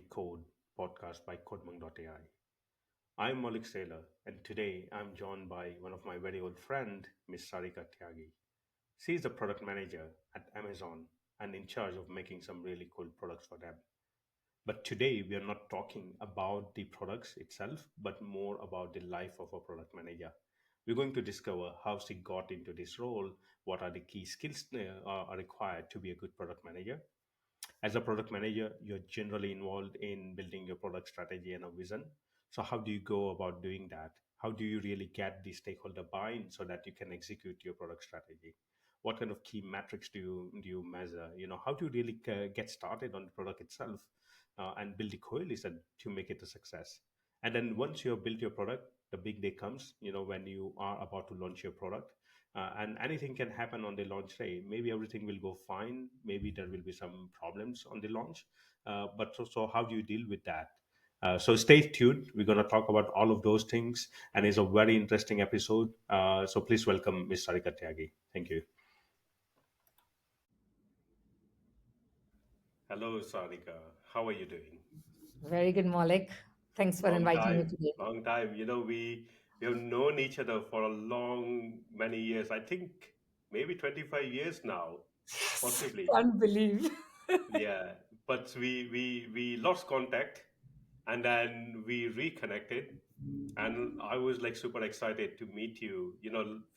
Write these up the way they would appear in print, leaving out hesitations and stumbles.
Code podcast by Codemang.ai. I'm Malik Sailor, and today I'm joined by one of my very old friend, Miss Sarika Tyagi. She's the product manager at Amazon and in charge of making some really cool products for them. But today we are not talking about the products itself, but more about the life of a product manager. We're going to discover how she got into this role, what are the key skills are required to be a good product manager. As a product manager, you're generally involved in building your product strategy and a vision. So how do you go about doing that? How do you really get the stakeholder buy-in so that you can execute your product strategy? What kind of key metrics do you measure? How do you really get started on the product itself and build the coalition to make it a success? And then once you have built your product, the big day comes. When you are about to launch your product, and anything can happen on the launch day. Maybe everything will go fine. Maybe there will be some problems on the launch. But how do you deal with that? So stay tuned. We're going to talk about all of those things, and it's a very interesting episode. So please welcome Miss Sarika Tyagi. Thank you. Hello, Sarika. How are you doing? Very good, Malik. Thanks for Long inviting me time, today. long time. We have known each other for a long many years. I think maybe 25 years now, Yes, possibly. can't believe. Yeah, but we lost contact, and then we reconnected, and I was like super excited to meet you.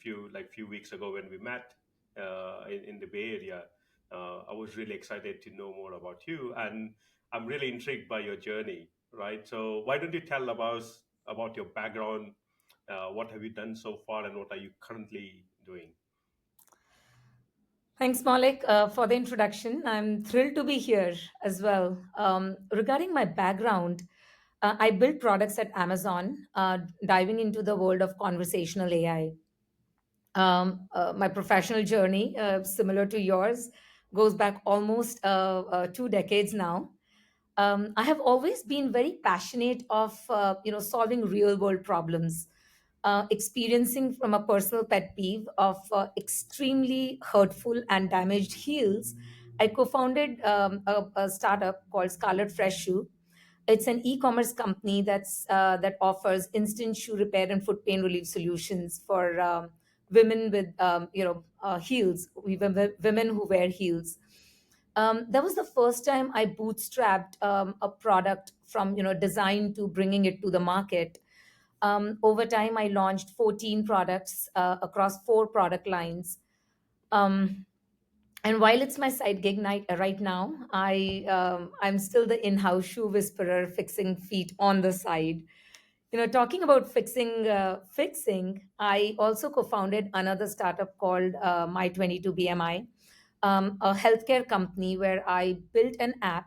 Few weeks ago when we met in the Bay Area, I was really excited to know more about you, and I'm really intrigued by your journey. Right, so why don't you tell about your background? What have you done so far, and what are you currently doing? Thanks, Malik, for the introduction. I'm thrilled to be here as well. Regarding my background, I built products at Amazon, diving into the world of conversational AI. My professional journey, similar to yours, goes back almost 2 decades now. I have always been very passionate of solving real world problems, experiencing from a personal pet peeve of extremely hurtful and damaged heels. I co-founded a startup called Scarlet Fresh Shoe. It's an e-commerce company that offers instant shoe repair and foot pain relief solutions for women with heels, women who wear heels. That was the first time I bootstrapped a product from design to bringing it to the market. Over time, I launched 14 products across 4 product lines. Um, and while it's my side gig night right now, I'm still the in-house shoe whisperer, fixing feet on the side. Talking about fixing, I also co-founded another startup called My 22 BMI, a healthcare company where I built an app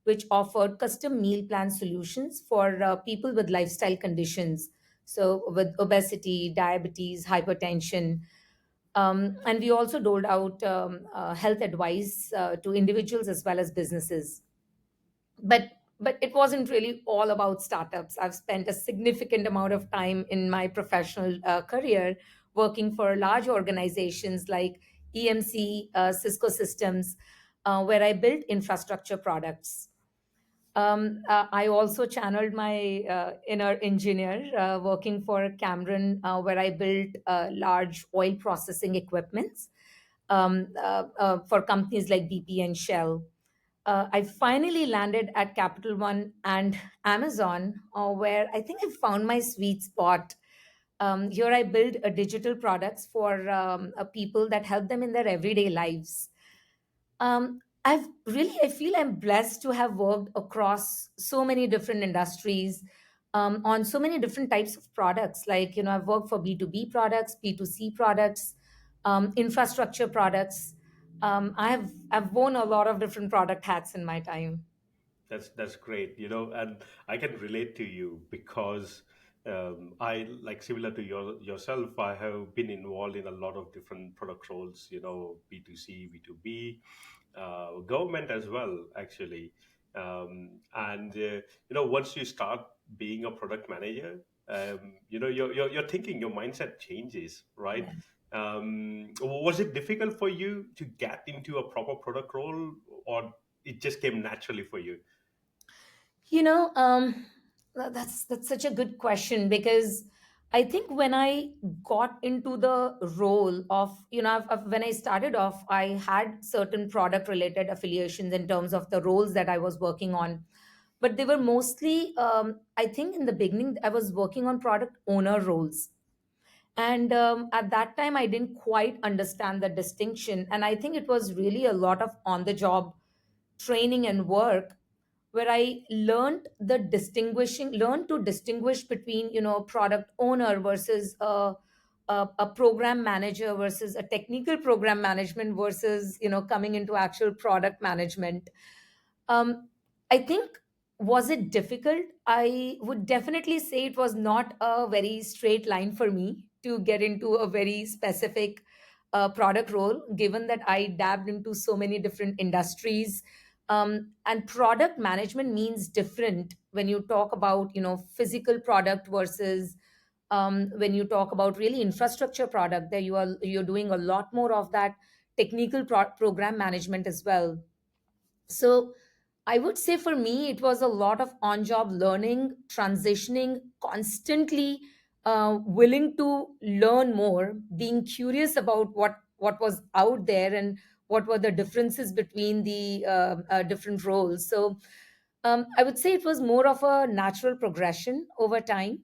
which offered custom meal plan solutions for people with lifestyle conditions. So, with obesity, diabetes, hypertension. And we also doled out health advice to individuals as well as businesses. But it wasn't really all about startups. I've spent a significant amount of time in my professional career working for large organizations like EMC, Cisco Systems, where I built infrastructure products. I also channeled my inner engineer working for Cameron, where I built large oil processing equipments for companies like BP and Shell. I finally landed at Capital One and Amazon, where I think I found my sweet spot. Here I build digital products for people that help them in their everyday lives. I feel I'm blessed to have worked across so many different industries, on so many different types of products. Like, I've worked for B2B products, B2C products, infrastructure products. I've worn a lot of different product hats in my time. That's great, and I can relate to you because I like similar to yourself. I have been involved in a lot of different product roles, B2C, B2B, government as well, actually. And once you start being a product manager, your thinking, your mindset changes, right? Yeah. Was it difficult for you to get into a proper product role, or it just came naturally for you? You know, that's such a good question because I think when I got into the role of, when I started off, I had certain product related affiliations in terms of the roles that I was working on, but they were mostly, I think in the beginning, I was working on product owner roles. And at that time, I didn't quite understand the distinction. And I think it was really a lot of on the job training and work where I learned to distinguish between, product owner versus a program manager versus a technical program management versus, coming into actual product management. um, I think, was it difficult? I would definitely say it was not a very straight line for me to get into a very specific product role, given that I dabbed into so many different industries. And product management means different when you talk about, physical product versus when you talk about really infrastructure product. There you're doing a lot more of that technical program management as well. So I would say for me, it was a lot of on job learning, transitioning, constantly willing to learn more, being curious about what was out there and what were the differences between the different roles. So I would say it was more of a natural progression over time.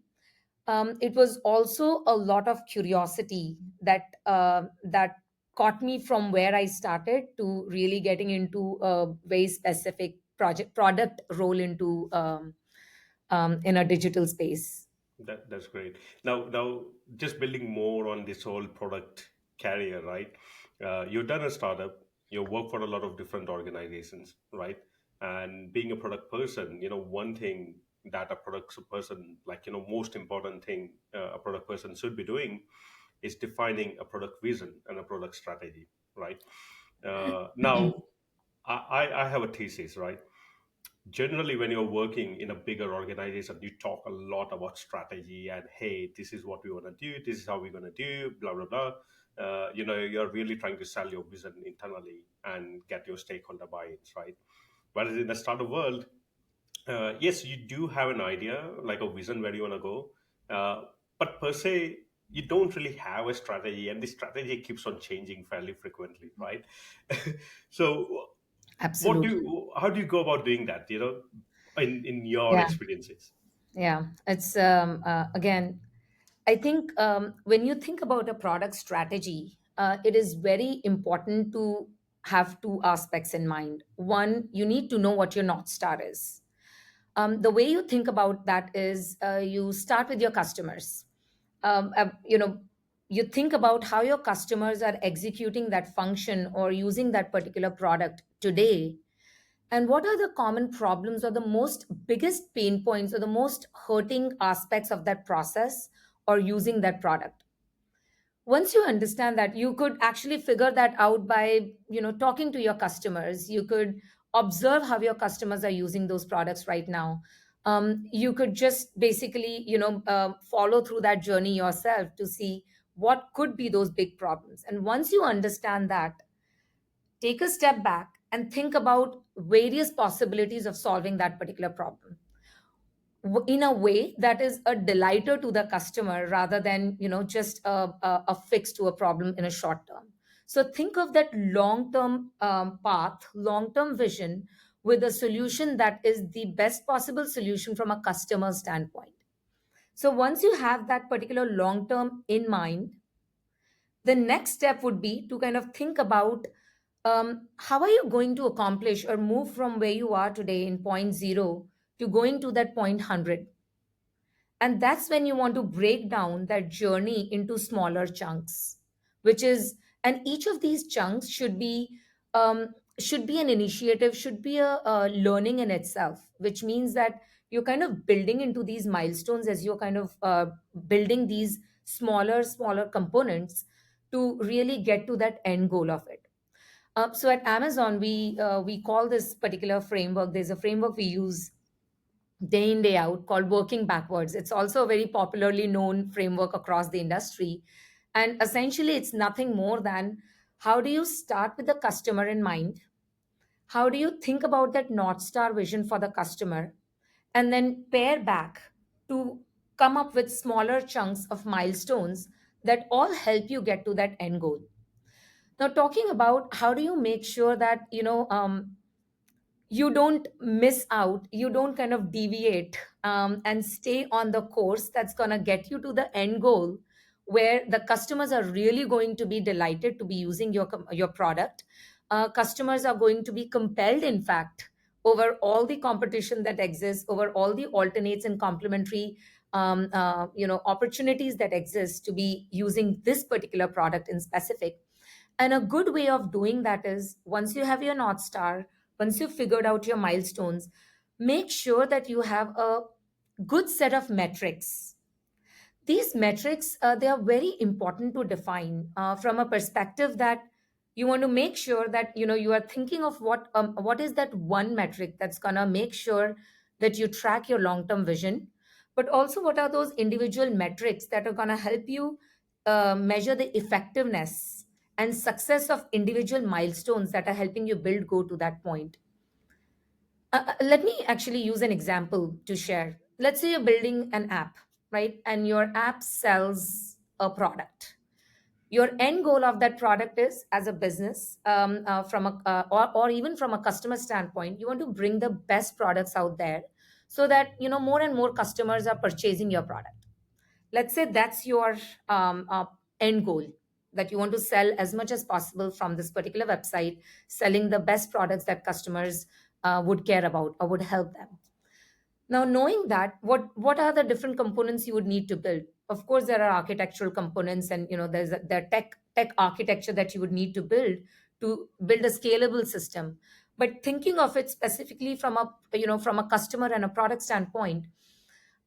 It was also a lot of curiosity that caught me from where I started to really getting into a very specific product role into in a digital space. That's great. Now, just building more on this whole product carrier, right? You've done a startup. You work for a lot of different organizations, right? And being a product person, one thing that a product person, like most important thing a product person should be doing is defining a product vision and a product strategy, right? Now, I have a thesis, right? Generally when you're working in a bigger organization, you talk a lot about strategy and, hey, this is what we want to do, this is how we're going to do, blah blah blah. You're really trying to sell your vision internally and get your stakeholder buy-ins, right? Whereas in the startup world, yes, you do have an idea, like a vision where you want to go, but per se you don't really have a strategy, and the strategy keeps on changing fairly frequently, right? So Absolutely. how do you go about doing that, in your Yeah. experiences? Yeah. It's again, I think when you think about a product strategy, it is very important to have two aspects in mind. One, you need to know what your North Star is. The way you think about that is you start with your customers. Um, uh, you know, you think about how your customers are executing that function or using that particular product today, and what are the common problems or the most biggest pain points or the most hurting aspects of that process or using that product. Once you understand that, you could actually figure that out by, talking to your customers. You could observe how your customers are using those products right now. You could just basically, follow through that journey yourself to see what could be those big problems. And once you understand that, take a step back and think about various possibilities of solving that particular problem in a way that is a delighter to the customer rather than, just a fix to a problem in a short term. So think of that long term path, long term vision, with a solution that is the best possible solution from a customer standpoint. So once you have that particular long term in mind, the next step would be to kind of think about, how are you going to accomplish or move from where you are today in point zero to going to that point 100. And that's when you want to break down that journey into smaller chunks, which is, and each of these chunks should be an initiative, should be a learning in itself, which means that you're kind of building into these milestones as you're kind of building these smaller components to really get to that end goal of it. So at Amazon, we call this particular framework. There's a framework we use day in day out called working backwards. It's also a very popularly known framework across the industry, and essentially it's nothing more than, how do you start with the customer in mind, how do you think about that north star vision for the customer, and then pare back to come up with smaller chunks of milestones that all help you get to that end goal. Now, talking about how do you make sure that you don't miss out, you don't kind of deviate, and stay on the course that's going to get you to the end goal, where the customers are really going to be delighted to be using your product. Customers are going to be compelled, in fact, over all the competition that exists, over all the alternates and complementary opportunities that exist to be using this particular product in specific. And a good way of doing that is, once you have your North Star, once you've figured out your milestones, make sure that you have a good set of metrics. These metrics, they are very important to define from a perspective that you want to make sure that you are thinking of what is that one metric that's going to make sure that you track your long term vision, but also what are those individual metrics that are going to help you measure the effectiveness and success of individual milestones that are helping you build go to that point. Let me actually use an example to share. Let's say you're building an app, right? And your app sells a product. Your end goal of that product is, as a business, or even from a customer standpoint, you want to bring the best products out there so that more and more customers are purchasing your product. Let's say that's your end goal, that you want to sell as much as possible from this particular website, selling the best products that customers would care about or would help them. Now, knowing that, what are the different components you would need to build? Of course, there are architectural components, and there's the tech architecture that you would need to build a scalable system. But thinking of it specifically from a customer and a product standpoint,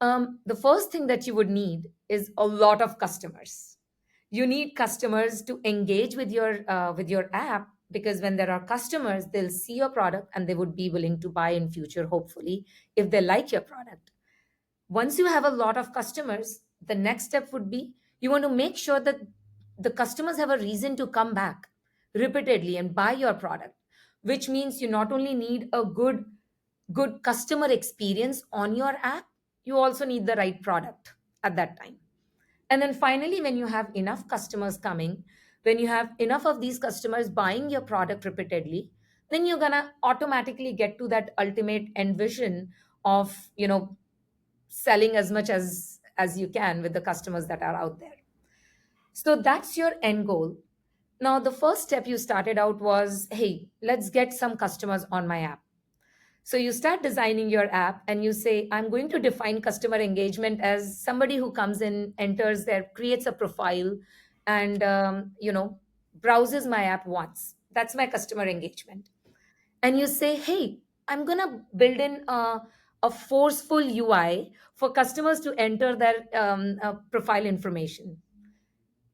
the first thing that you would need is a lot of customers. You need customers to engage with your app, because when there are customers, they'll see your product and they would be willing to buy in future, hopefully, if they like your product. Once you have a lot of customers, the next step would be, you want to make sure that the customers have a reason to come back repeatedly and buy your product, which means you not only need a good customer experience on your app, you also need the right product at that time. And then finally, when you have enough customers coming, when you have enough of these customers buying your product repeatedly, then you're going to automatically get to that ultimate end vision of selling as much as you can with the customers that are out there. So that's your end goal. Now, the first step you started out was, hey, let's get some customers on my app. So you start designing your app and you say, I'm going to define customer engagement as somebody who comes in, enters there, creates a profile, and browses my app once. That's my customer engagement. And you say, hey, I'm going to build in a forceful UI for customers to enter their profile information.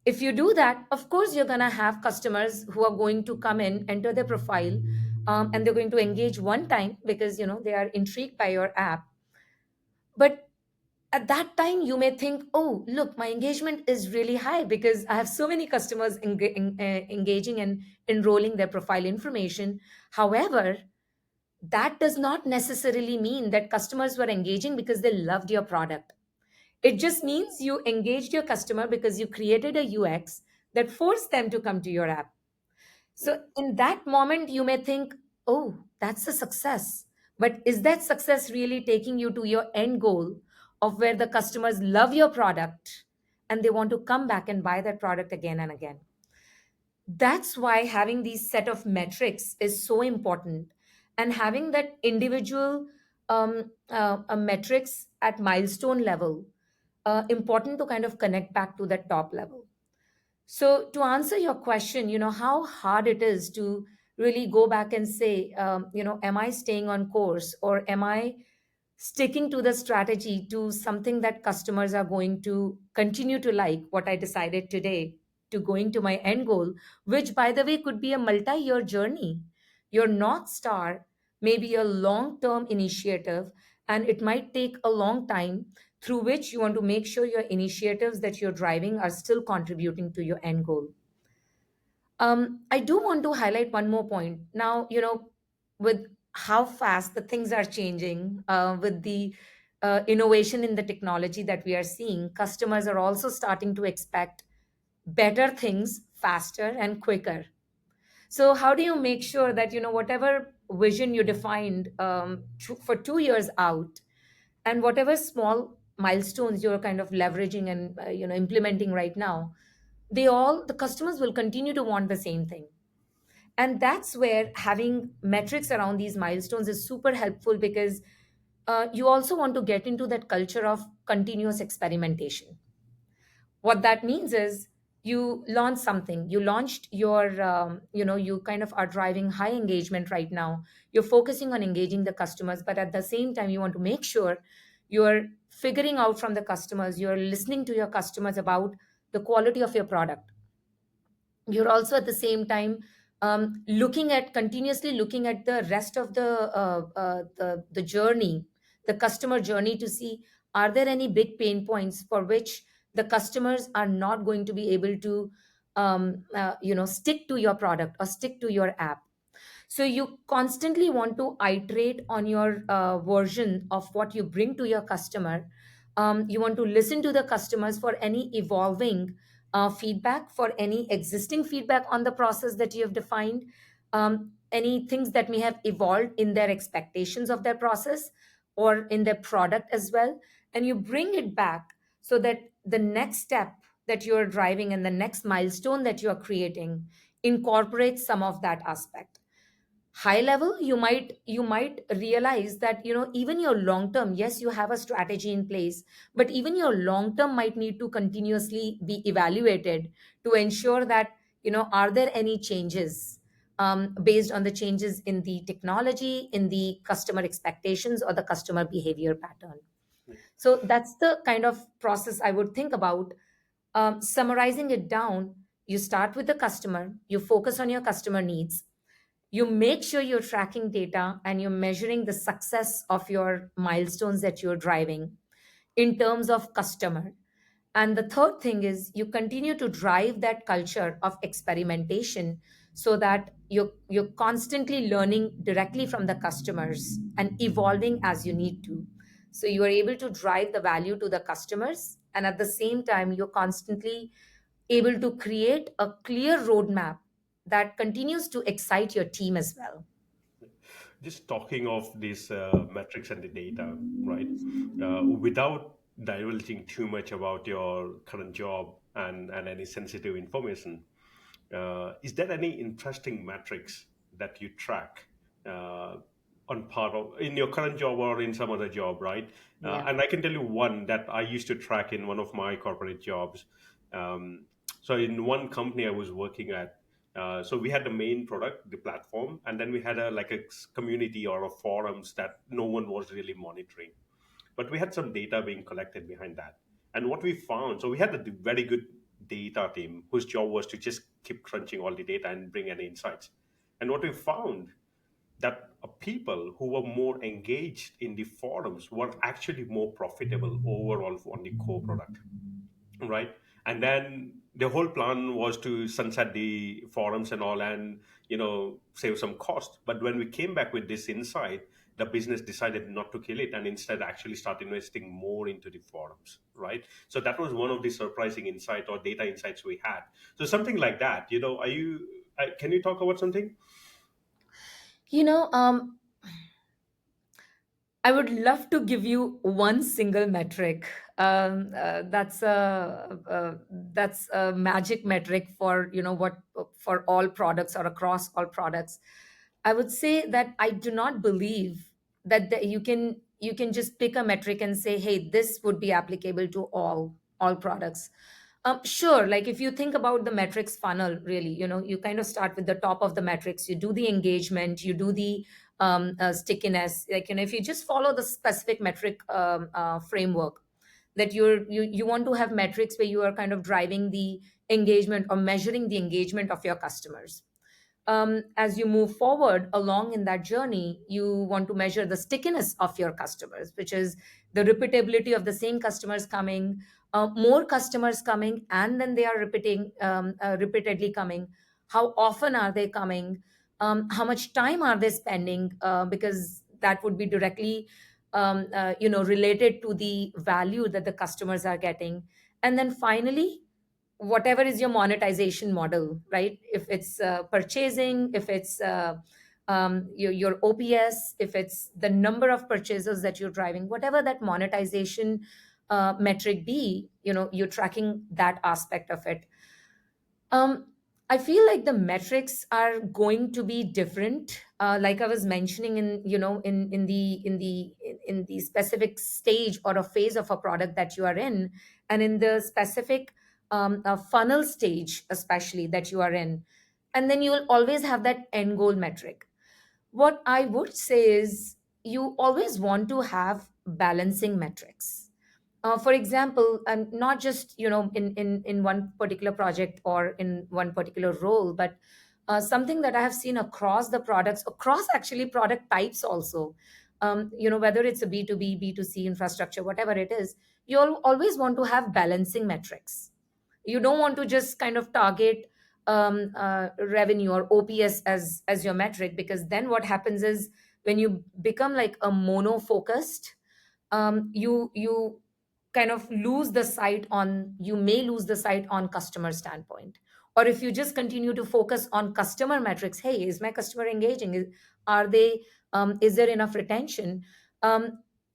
If you do that, of course, you're going to have customers who are going to come in, enter their profile, and they're going to engage one time because they are intrigued by your app. But at that time, you may think, oh, look, my engagement is really high because I have so many customers engaging and enrolling their profile information. However, that does not necessarily mean that customers were engaging because they loved your product. It just means you engaged your customer because you created a UX that forced them to come to your app. So, in that moment, you may think, oh, that's a success. But is that success really taking you to your end goal of where the customers love your product and they want to come back and buy that product again and again? That's why having these set of metrics is so important, and having that individual metrics at milestone level, important to kind of connect back to that top level. So, to answer your question, how hard it is to really go back and say, am I staying on course, or am I sticking to the strategy, to something that customers are going to continue to like, what I decided today, to going to my end goal, which, by the way, could be a multi year journey. Your North Star may be a long term initiative, and it might take a long time, through which you want to make sure your initiatives that you're driving are still contributing to your end goal. I do want to highlight one more point. Now, with how fast the things are changing with the innovation in the technology that we are seeing. Customers are also starting to expect better things faster and quicker. So how do you make sure that, whatever vision you defined for 2 years out, and whatever small milestones you're kind of leveraging and implementing right now, the customers will continue to want the same thing. And that's where having metrics around these milestones is super helpful, because you also want to get into that culture of continuous experimentation. What that means is, you launch something, you launched your you kind of are driving high engagement right now, you're focusing on engaging the customers, but at the same time you want to make sure you're figuring out from the customers, you're listening to your customers about the quality of your product. You're also at the same time looking at continuously looking at the rest of the journey, the customer journey, to see, are there any big pain points for which the customers are not going to be able to stick to your product or stick to your app. So you constantly want to iterate on your version of what you bring to your customer. You want to listen to the customers for any evolving feedback, for any existing feedback on the process that you have defined, any things that may have evolved in their expectations of their process or in their product as well. And you bring it back so that the next step that you're driving and the next milestone that you're creating incorporates some of that aspect. High level, you might realize that, even your long term, yes, you have a strategy in place, but even your long term might need to continuously be evaluated to ensure that, are there any changes based on the changes in the technology, in the customer expectations, or the customer behavior pattern. So that's the kind of process I would think about. Summarizing it down, you start with the customer, you focus on your customer needs, you make sure you're tracking data and you're measuring the success of your milestones that you're driving in terms of customer. And the third thing is, you continue to drive that culture of experimentation, so that you're constantly learning directly from the customers and evolving as you need to. So you are able to drive the value to the customers, and at the same time you're constantly able to create a clear roadmap that continues to excite your team as well. Just talking of these metrics and the data, right? Without divulging too much about your current job and any sensitive information, is there any interesting metrics that you track uh, on part of in your current job or in some other job, right? Yeah. And I can tell you one that I used to track in one of my corporate jobs. Um, so in one company I was working at, so we had the main product, the platform, and then we had a like a community or a forums that no one was really monitoring, but we had some data being collected behind that. And what we found, so we had a very good data team whose job was to just keep crunching all the data and bring any insights. And what we found, that people who were more engaged in the forums were actually more profitable overall on the core product, right? And then the whole plan was to sunset the forums and all, and save some cost. But when we came back with this insight, the business decided not to kill it and instead actually start investing more into the forums, right? So that was one of the surprising insight or data insights we had. So something like that, are you can you talk about something? You know, I would love to give you one single metric. That's a magic metric for, what, for all products or across all products. I would say that I do not believe that you can just pick a metric and say, hey, this would be applicable to all products. Sure, like if you think about the metrics funnel, really, you kind of start with the top of the metrics. You do the engagement, you do the stickiness. Like, if you just follow the specific metric framework, that you want to have metrics where you are kind of driving the engagement or measuring the engagement of your customers. As you move forward along in that journey, you want to measure the stickiness of your customers, which is the repeatability of the same customers coming, more customers coming, and then they are repeatedly coming. How often are they coming? how much time are they spending, because that would be directly related to the value that the customers are getting. And then finally, whatever is your monetization model, right? If it's purchasing, if it's your OPS, if it's the number of purchases that you're driving, whatever that monetization metric be, you're tracking that aspect of it. um, I feel like the metrics are going to be different. Like I was mentioning, in the specific stage or a phase of a product that you are in, and in the specific funnel stage, especially that you are in, and then you'll always have that end goal metric. What I would say is you always want to have balancing metrics. For example, and not just in one particular project or in one particular role, but something that I have seen across the products, across actually product types also. Whether it's a B2B, B2C infrastructure, whatever it is, you'll always want to have balancing metrics. You don't want to just kind of target revenue or OPS as your metric, because then what happens is when you become like a mono focused, you kind of lose the sight on, you may lose the sight on customer standpoint. Or if you just continue to focus on customer metrics, hey, is my customer engaging, are they is there enough retention?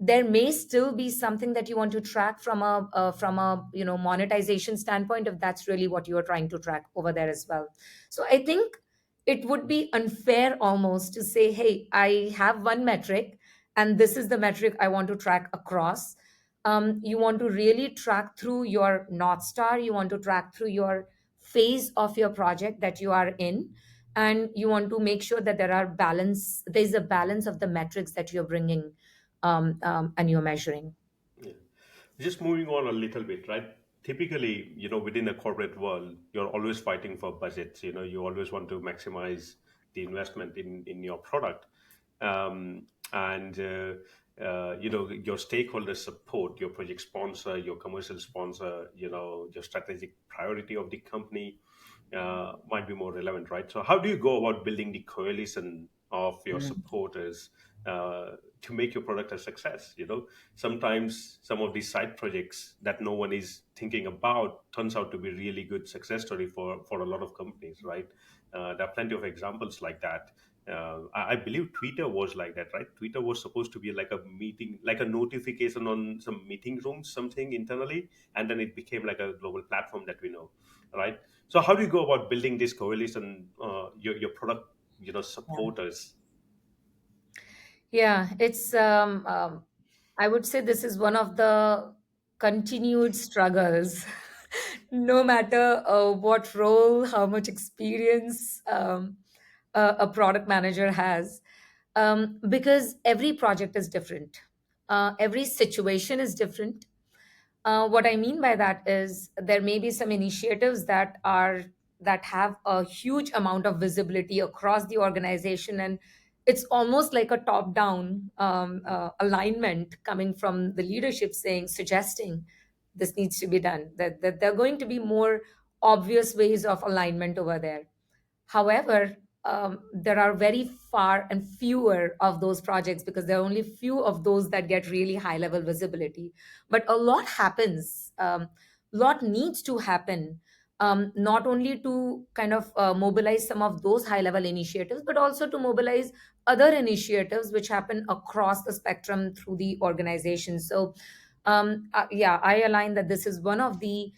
There may still be something that you want to track from a monetization standpoint, if that's really what you are trying to track over there as well. So I think it would be unfair almost to say, hey, I have one metric and this is the metric I want to track across. You want to really track through your North Star, you want to track through your phase of your project that you are in, and you want to make sure that there's a balance of the metrics that you're bringing, and you're measuring. Yeah. Just moving on a little bit, right? Typically, within the corporate world, you're always fighting for budgets. You always want to maximize the investment in your product. And your stakeholder support, your project sponsor, your commercial sponsor, your strategic priority of the company might be more relevant, right? So how do you go about building the coalition of your supporters to make your product a success? Sometimes some of these side projects that no one is thinking about turns out to be really good success story for a lot of companies, right? There are plenty of examples like that. I believe Twitter was like that, right? Twitter was supposed to be like a meeting, like a notification on some meeting rooms, something internally, and then it became like a global platform that we know, right? So how do you go about building this coalition, your product, supporters? Yeah, it's I would say this is one of the continued struggles. No matter what role, how much experience a product manager has, because every project is different, every situation is different. What I mean by that is there may be some initiatives that have a huge amount of visibility across the organization, and it's almost like a top-down alignment coming from the leadership, suggesting this needs to be done. That there are going to be more obvious ways of alignment over there. However, there are very far and fewer of those projects, because there are only few of those that get really high level visibility. But a lot happens, lot needs to happen, not only to kind of mobilize some of those high level initiatives, but also to mobilize other initiatives which happen across the spectrum through the organization. So, yeah, I align that this is one of the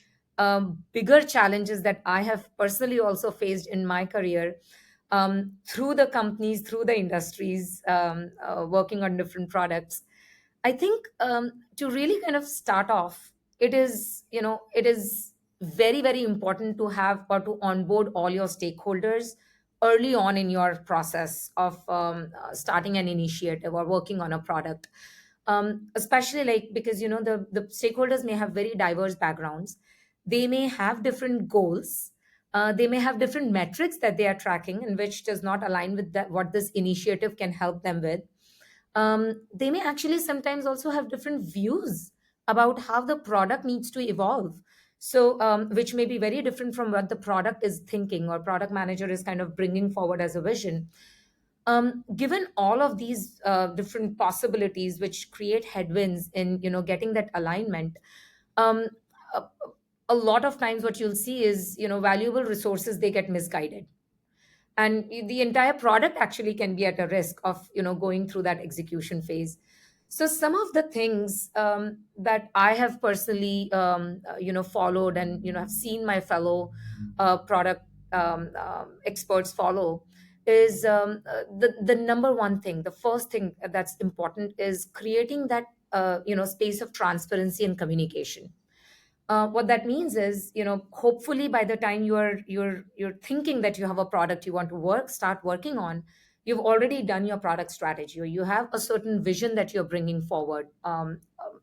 bigger challenges that I have personally also faced in my career, through the companies, through the industries, working on different products. I think to really kind of start off, it is very, very important to have or to onboard all your stakeholders early on in your process of starting an initiative or working on a product. Especially like, because the stakeholders may have very diverse backgrounds, they may have different goals, they may have different metrics that they are tracking, and which does not align with what this initiative can help them with. They may actually sometimes also have different views about how the product needs to evolve. So which may be very different from what the product is thinking or product manager is kind of bringing forward as a vision. Given all of these different possibilities which create headwinds in getting that alignment, um, a, a lot of times what you'll see is valuable resources, they get misguided, and the entire product actually can be at a risk of going through that execution phase. So some of the things that I have personally followed, and have seen my fellow product experts follow, is the number one thing, the first thing that's important is creating that space of transparency and communication. What that means is, hopefully by the time you're thinking that you have a product you want to start working on, you've already done your product strategy, or you have a certain vision that you're bringing forward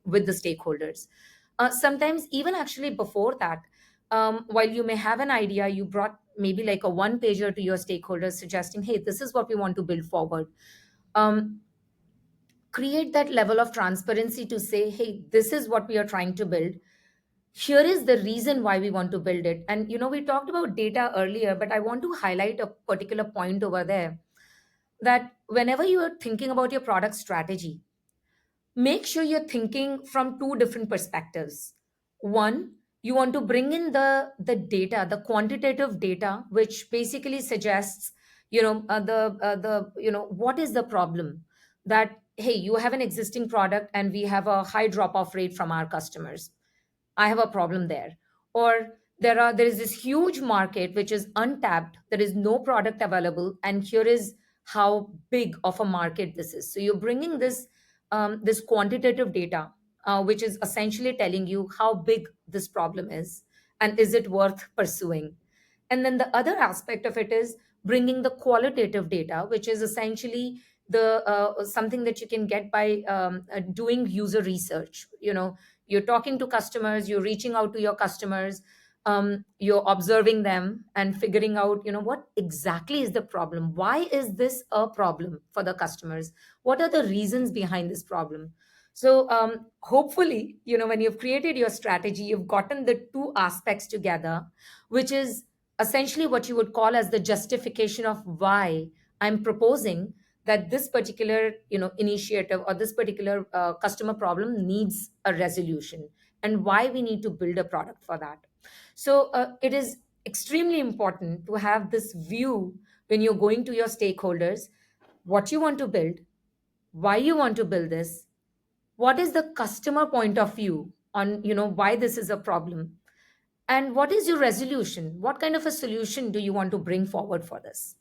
with the stakeholders. Sometimes even actually before that, while you may have an idea, you brought maybe like a one pager to your stakeholders suggesting, hey, this is what we want to build forward. um, Create that level of transparency to say, hey, this is what we are trying to build. Here is the reason why we want to build it. And we talked about data earlier, but I want to highlight a particular point over there, that whenever you are thinking about your product strategy, make sure you're thinking from two different perspectives. One, you want to bring in the data, the quantitative data, which basically suggests the what is the problem, that hey, you have an existing product and we have a high drop off rate from our customers. I have a problem there. Or there is this huge market which is untapped. There is no product available, and here is how big of a market this is. So you're bringing this quantitative data, which is essentially telling you how big this problem is, and is it worth pursuing. And then the other aspect of it is bringing the qualitative data, which is essentially the something that you can get by doing user research. You're talking to customers, you're reaching out to your customers, you're observing them and figuring out what exactly is the problem, why is this a problem for the customers, what are the reasons behind this problem. So hopefully when you've created your strategy, you've gotten the two aspects together, which is essentially what you would call as the justification of why I'm proposing that this particular initiative or this particular customer problem needs a resolution, and why we need to build a product for that. So it is extremely important to have this view when you're going to your stakeholders, what you want to build, why you want to build this, what is the customer point of view on why this is a problem, and what is your resolution, what kind of a solution do you want to bring forward for this.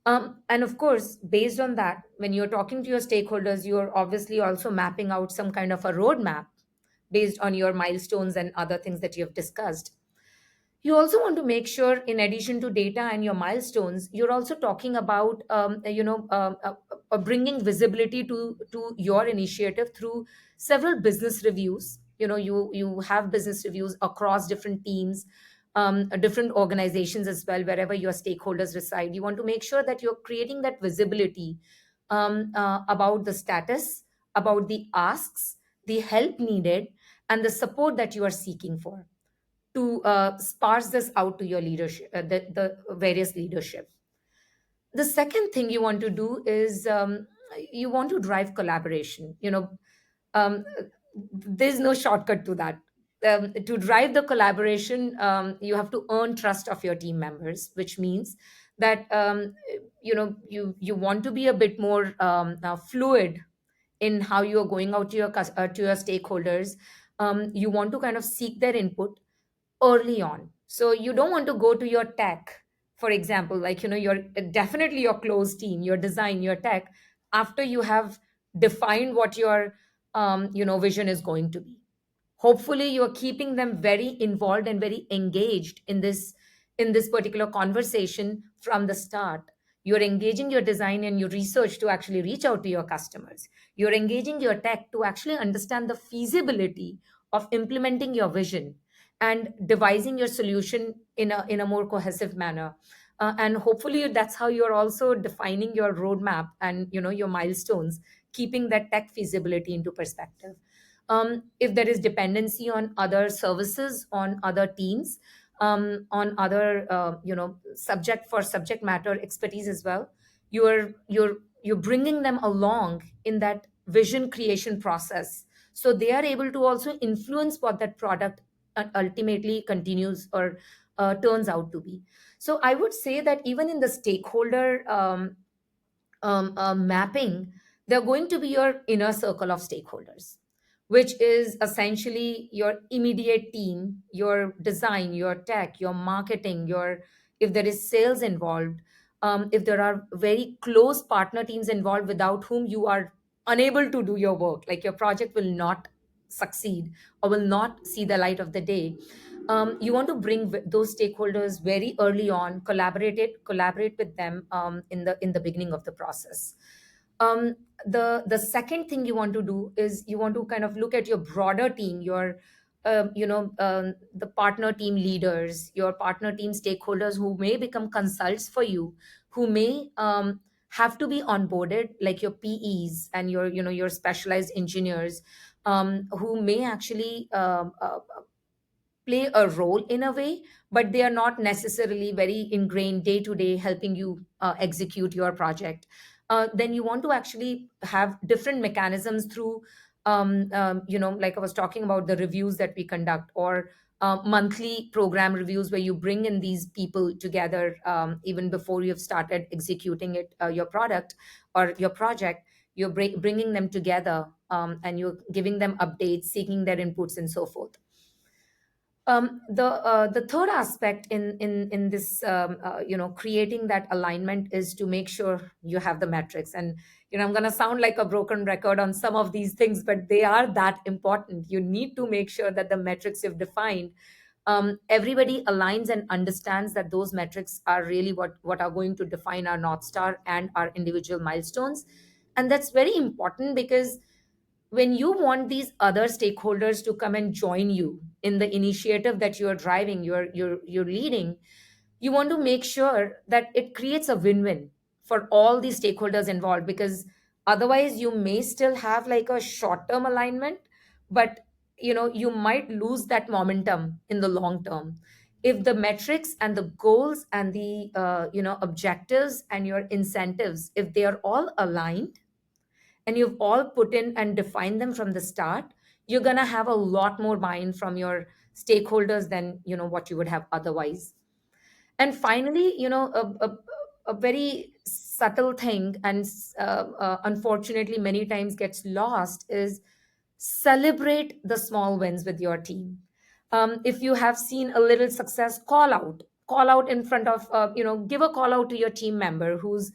And of course, based on that, when you're talking to your stakeholders, you're obviously also mapping out some kind of a roadmap based on your milestones and other things that you have discussed. You also want to make sure, in addition to data and your milestones, you're also talking about bringing visibility to your initiative through several business reviews. You have business reviews across different teams, different organizations as well, wherever your stakeholders reside. You want to make sure that you're creating that visibility about the status, about the asks, the help needed, and the support that you are seeking for, to sparse this out to your leadership, the various leadership. The second thing you want to do is, you want to drive collaboration. Um, there's no shortcut to that. To drive the collaboration, you have to earn trust of your team members, which means that you want to be a bit more fluid in how you are going out to to your stakeholders. You want to kind of seek their input early on. So you don't want to go to your tech, for example, like, your definitely your close team, your design, your tech, after you have defined what your vision is going to be. Hopefully you're keeping them very involved and very engaged in this particular conversation from the start. You're engaging your design and your research to actually reach out to your customers. You're engaging your tech to actually understand the feasibility of implementing your vision and devising your solution in a more cohesive manner. And hopefully that's how you're also defining your roadmap and your milestones, keeping that tech feasibility into perspective. If there is dependency on other services, on other teams, on other subject matter expertise as well, you're bringing them along in that vision creation process, so they are able to also influence what that product ultimately continues or turns out to be. So I would say that even in the stakeholder mapping, they're going to be your inner circle of stakeholders, which is essentially your immediate team, your design, your tech, your marketing, your, if there is sales involved, if there are very close partner teams involved without whom you are unable to do your work, like your project will not succeed or will not see the light of the day. You want to bring those stakeholders very early on, collaborate with them in the beginning of the process. The second thing you want to do is you want to kind of look at your broader team, your the partner team leaders, your partner team stakeholders who may become consults for you, who may have to be onboarded, like your PEs and your specialized engineers, who may actually play a role in a way, but they are not necessarily very ingrained day to day helping you execute your project. Then you want to actually have different mechanisms through, like I was talking about the reviews that we conduct, or monthly program reviews where you bring in these people together even before you've started executing your product or your project. You're bringing them together, and you're giving them updates, seeking their inputs, and so forth. The third aspect in this creating that alignment is to make sure you have the metrics. And I'm going to sound like a broken record on some of these things, but they are that important. You need to make sure that the metrics you've defined, everybody aligns and understands that those metrics are really what are going to define our North Star and our individual milestones. And that's very important because when you want these other stakeholders to come and join you in the initiative that you're driving, you're leading, you want to make sure that it creates a win-win for all the stakeholders involved, because otherwise you may still have like a short-term alignment, but you might lose that momentum in the long term. If the metrics and the goals and the objectives and your incentives, if they are all aligned and you've all put in and defined them from the start, you're going to have a lot more buy-in from your stakeholders than what you would have otherwise. And finally, a very subtle thing, and unfortunately many times gets lost, is celebrate the small wins with your team. If you have seen a little success, call out in front of, give a call out to your team member who's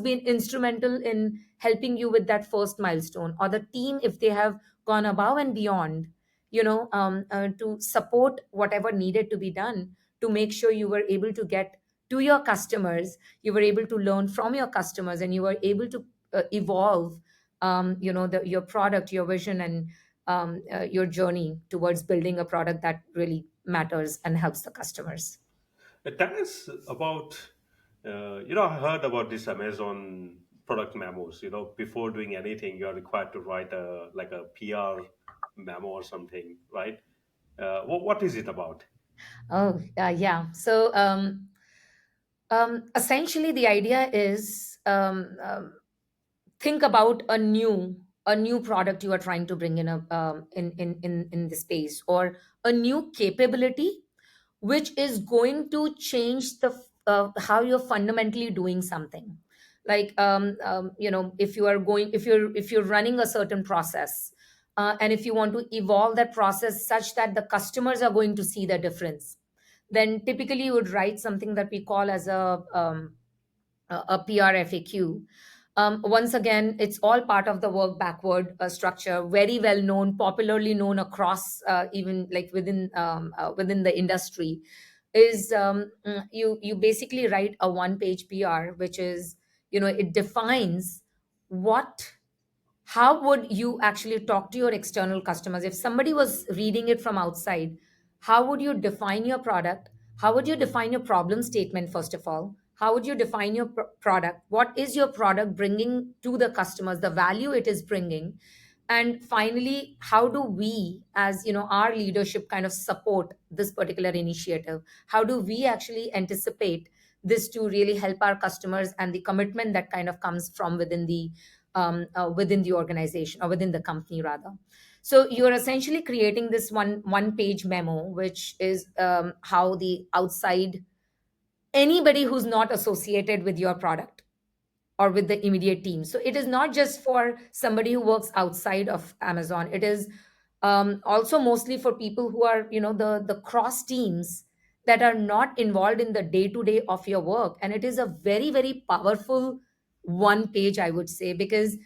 been instrumental in helping you with that first milestone, or the team if they have gone above and beyond, to support whatever needed to be done to make sure you were able to get to your customers, you were able to learn from your customers, and you were able to evolve your product, your vision, and your journey towards building a product that really matters and helps the customers. Tell us about, I heard about this Amazon product memos. Before doing anything, you're required to write a PR memo or something, right? What is it about? Oh, yeah. So essentially, the idea is, think about a new product you are trying to bring in in the space, or a new capability which is going to change the how you're fundamentally doing something. Like, if you are going if you're running a certain process, and if you want to evolve that process such that the customers are going to see the difference, then typically you would write something that we call as a PRFAQ. Once again, it's all part of the work backward structure, very well known, popularly known across, even like within the industry. Is you basically write a one page PR, which is, it defines what how would you actually talk to your external customers if somebody was reading it from outside. How would you define your product? How would you define your problem statement? First of all, how would you define your product? What is your product bringing to the customers, the value it is bringing? And finally, how do we, as you know, our leadership kind of support this particular initiative? How do we actually anticipate this to really help our customers, and the commitment that kind of comes from within the organization, or within the company rather? So you're essentially creating this one page memo, which is how the outside, anybody who's not associated with your product or with the immediate team. So it is not just for somebody who works outside of Amazon. It is also mostly for people who are, the cross teams that are not involved in the day to day of your work. And it is a very, very powerful one page, I would say, because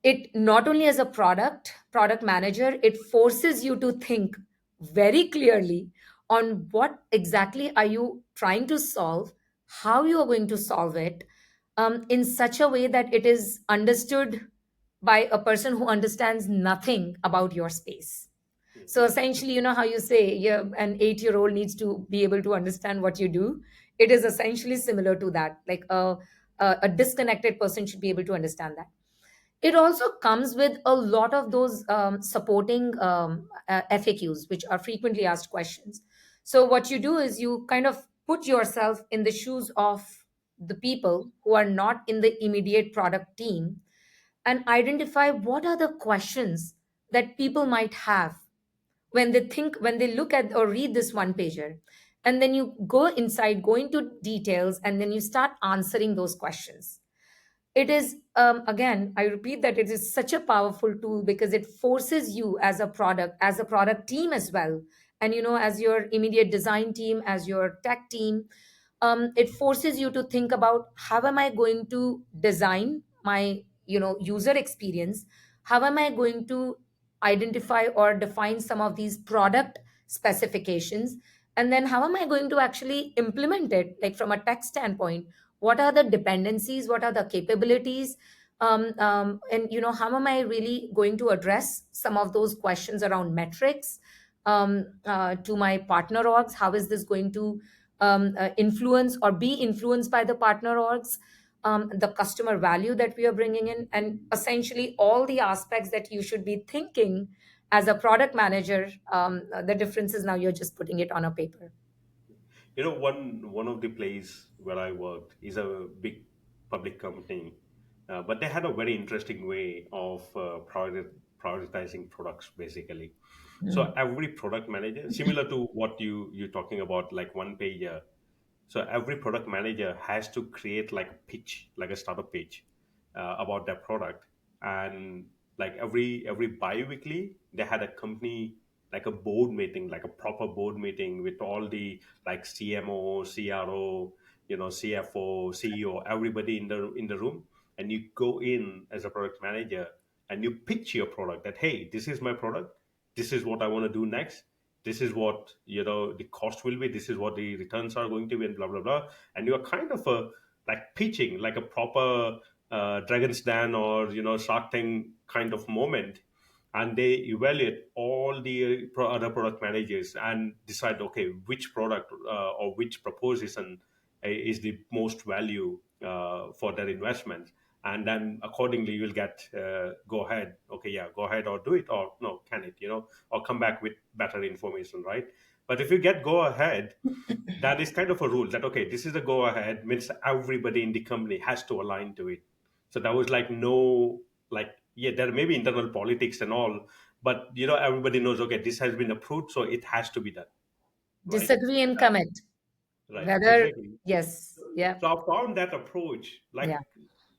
it not only as a product manager, it forces you to think very clearly on what exactly are you trying to solve, how you are going to solve it, in such a way that it is understood by a person who understands nothing about your space. So essentially, you know how you say, yeah, an 8-year-old needs to be able to understand what you do. It is essentially similar to that. Like a disconnected person should be able to understand that. It also comes with a lot of those supporting FAQs, which are frequently asked questions. So what you do is you kind of put yourself in the shoes of the people who are not in the immediate product team, and identify what are the questions that people might have when they look at or read this one pager. And then you go inside, go into details, and then you start answering those questions. It is, again, I repeat that it is such a powerful tool because it forces you as a product team as well, and as your immediate design team, as your tech team, it forces you to think about how am I going to design my user experience, how am I going to identify or define some of these product specifications, and then how am I going to actually implement it, like from a tech standpoint, what are the dependencies, what are the capabilities, and how am I really going to address some of those questions around metrics, to my partner orgs, how is this going to influence or be influenced by the partner orgs, the customer value that we are bringing in, and essentially all the aspects that you should be thinking as a product manager. The difference is now you're just putting it on a paper. One of the place where I worked is a big public company, but they had a very interesting way of prioritizing products, basically. So Mm. every product manager, similar to what you're talking about, like one pager. So every product manager has to create like a pitch, like a startup pitch, about their product. And like every bi-weekly, they had a company, like a board meeting, like a proper board meeting with all the like CMO, CRO, CFO, CEO, everybody in the room. And you go in as a product manager and you pitch your product that, hey, this is my product, this is what I want to do next, this is what the cost will be, this is what the returns are going to be, and blah blah blah. And you're kind of like pitching like a proper Dragon's Den or Shark Tank kind of moment. And they evaluate all the other product managers and decide, okay, which product or which proposition is the most value for their investment. And then accordingly you'll get go ahead, okay, yeah, go ahead, or do it, or no, can it, or come back with better information, right? But if you get go ahead, that is kind of a rule that, okay, this is a go ahead, means everybody in the company has to align to it. So that was like no, like, yeah, there may be internal politics and all, but everybody knows, okay, this has been approved, so it has to be done, right? Disagree and commit. Right, Whether, exactly. yes, yeah, So I found that approach yeah.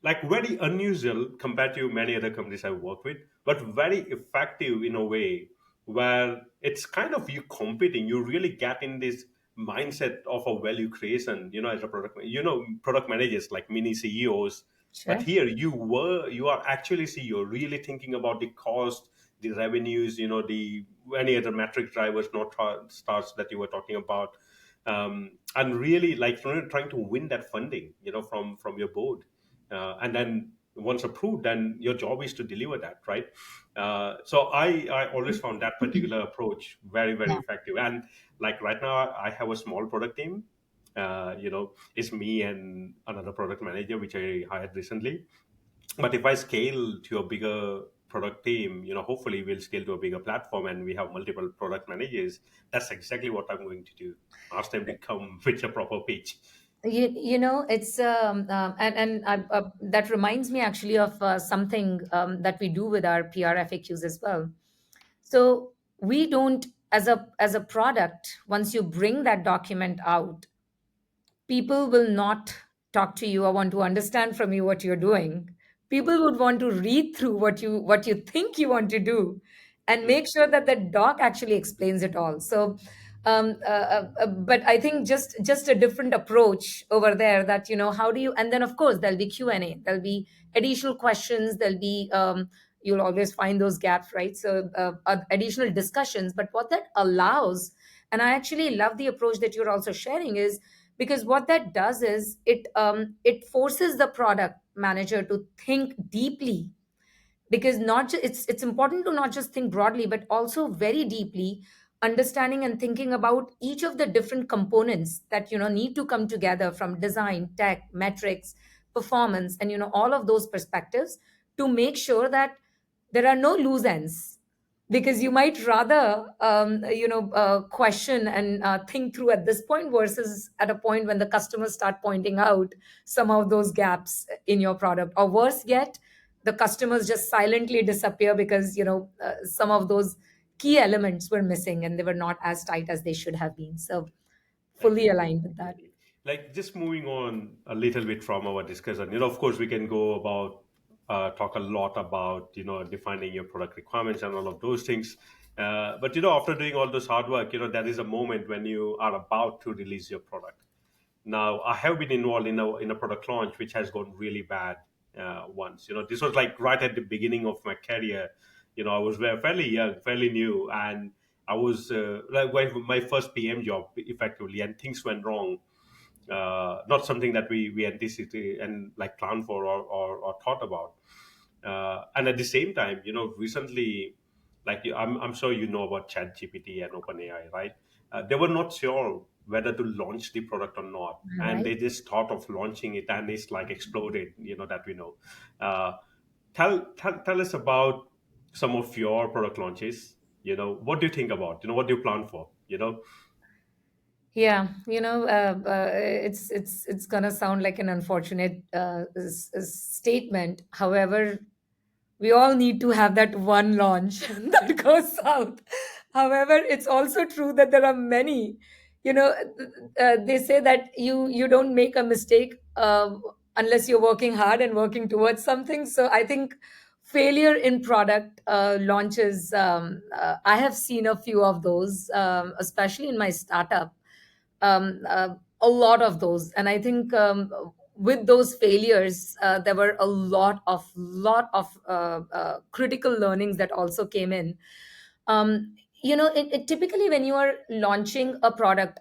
like very unusual compared to many other companies I work with, but very effective in a way where it's kind of you competing. You really get in this mindset of a value creation, as a product managers like mini CEOs. But Sure. here you are actually CEO, really thinking about the cost, the revenues, the any other metric drivers, not stars that you were talking about, and really like trying to win that funding, from your board, and then once approved, then your job is to deliver that, right? So I always found that particular approach very very Yeah. effective. And like right now I have a small product team. It's me and another product manager which I hired recently. But if I scale to a bigger product team, hopefully we'll scale to a bigger platform and we have multiple product managers. That's exactly what I'm going to do. Ask them to come with a proper pitch. It's that reminds me actually of something that we do with our PR FAQs as well. So we don't, as a product, once you bring that document out, people will not talk to you or want to understand from you what you're doing. People would want to read through what you think you want to do, and Mm, make sure that the doc actually explains it all. So but I think just a different approach over there, that how do you, and then of course there'll be Q&A, there'll be additional questions, there'll be you'll always find those gaps, right? So additional discussions. But what that allows, and I actually love the approach that you're also sharing, is because what that does is it forces the product manager to think deeply. Because it's important to not just think broadly, but also very deeply, understanding and thinking about each of the different components that need to come together, from design, tech, metrics, performance, and all of those perspectives, to make sure that there are no loose ends. Because you might rather question and think through at this point, versus at a point when the customers start pointing out some of those gaps in your product, or worse yet, the customers just silently disappear because some of those key elements were missing and they were not as tight as they should have been. So fully Exactly, aligned with that. exactly. Like just moving on a little bit from our discussion, of course, we can go about talk a lot about defining your product requirements and all of those things. But after doing all this hard work, there is a moment when you are about to release your product. Now, I have been involved in a product launch which has gone really bad once. This was like right at the beginning of my career. I was fairly young, fairly new, and I was like my first PM job effectively, and things went wrong. Not something that we anticipated and like planned for or thought about. And at the same time, recently, like I'm sure you know about ChatGPT and OpenAI, right? They were not sure whether to launch the product or not, All and right. they just thought of launching it, and it's like exploded. That we know. Uh, tell us about some of your product launches. What do you think about? What do you plan for? Yeah, it's gonna sound like an unfortunate statement. However, we all need to have that one launch that goes south. However, it's also true that there are many. They say that you don't make a mistake unless you're working hard and working towards something. So I think failure in product launches, I have seen a few of those, especially in my startup. A lot of those, and I think with those failures, there were a lot of critical learnings that also came in. Typically when you are launching a product,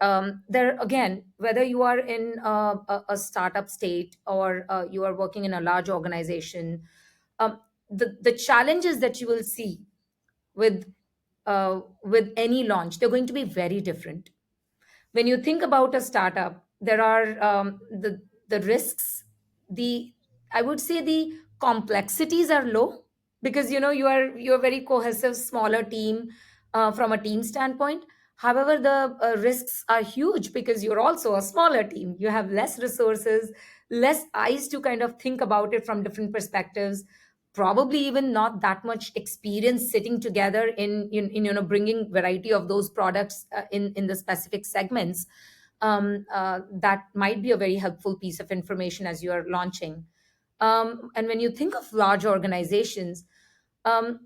there again, whether you are in a startup state, or you are working in a large organization, the challenges that you will see with with any launch, they're going to be very different. When you think about a startup, there are the risks. The I would say the complexities are low, because you are a very cohesive smaller team from a team standpoint. However, the risks are huge because you're also a smaller team. You have less resources, less eyes to kind of think about it from different perspectives. Probably even not that much experience sitting together in bringing variety of those products in the specific segments. That might be a very helpful piece of information as you are launching. And when you think of large organizations, um,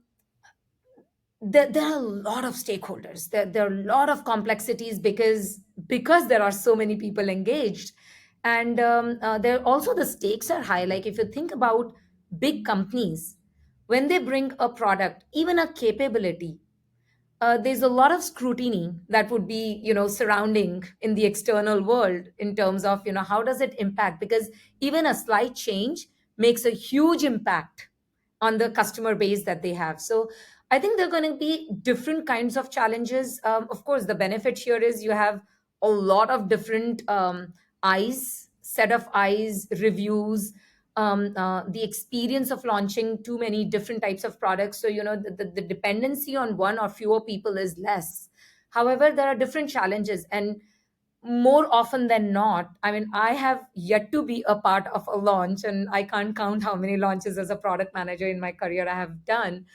there are a lot of stakeholders. There are a lot of complexities, because there are so many people engaged. And there also, the stakes are high. Like, if you think about big companies, when they bring a product, even a capability, there's a lot of scrutiny that would be surrounding in the external world, in terms of how does it impact, because even a slight change makes a huge impact on the customer base that they have. So I think there are going to be different kinds of challenges. Of course, the benefit here is you have a lot of different eyes, set of eyes, reviews, the experience of launching too many different types of products. So, the dependency on one or fewer people is less. However, there are different challenges, and more often than not, I mean, I have yet to be a part of a launch, and I can't count how many launches as a product manager in my career I have done,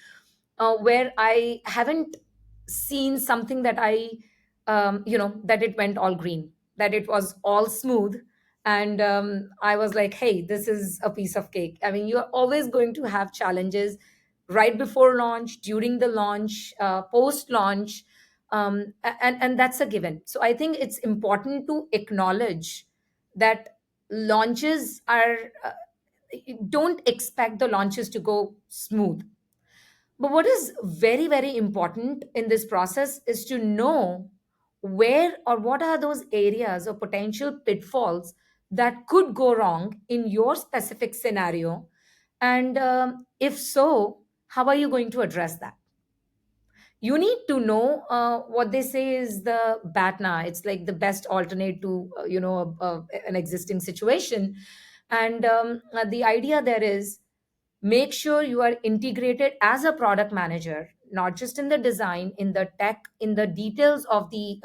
where I haven't seen something that that it went all green, that it was all smooth. And I was like, hey, this is a piece of cake. I mean, you're always going to have challenges right before launch, during the launch, post launch. And that's a given. So I think it's important to acknowledge that launches are, don't expect the launches to go smooth. But what is very, very important in this process is to know where or what are those areas or potential pitfalls that could go wrong in your specific scenario. And if so, how are you going to address that? You need to know what they say is the BATNA. It's like the best alternate to, an existing situation. And the idea there is, make sure you are integrated as a product manager, not just in the design, in the tech, in the details of the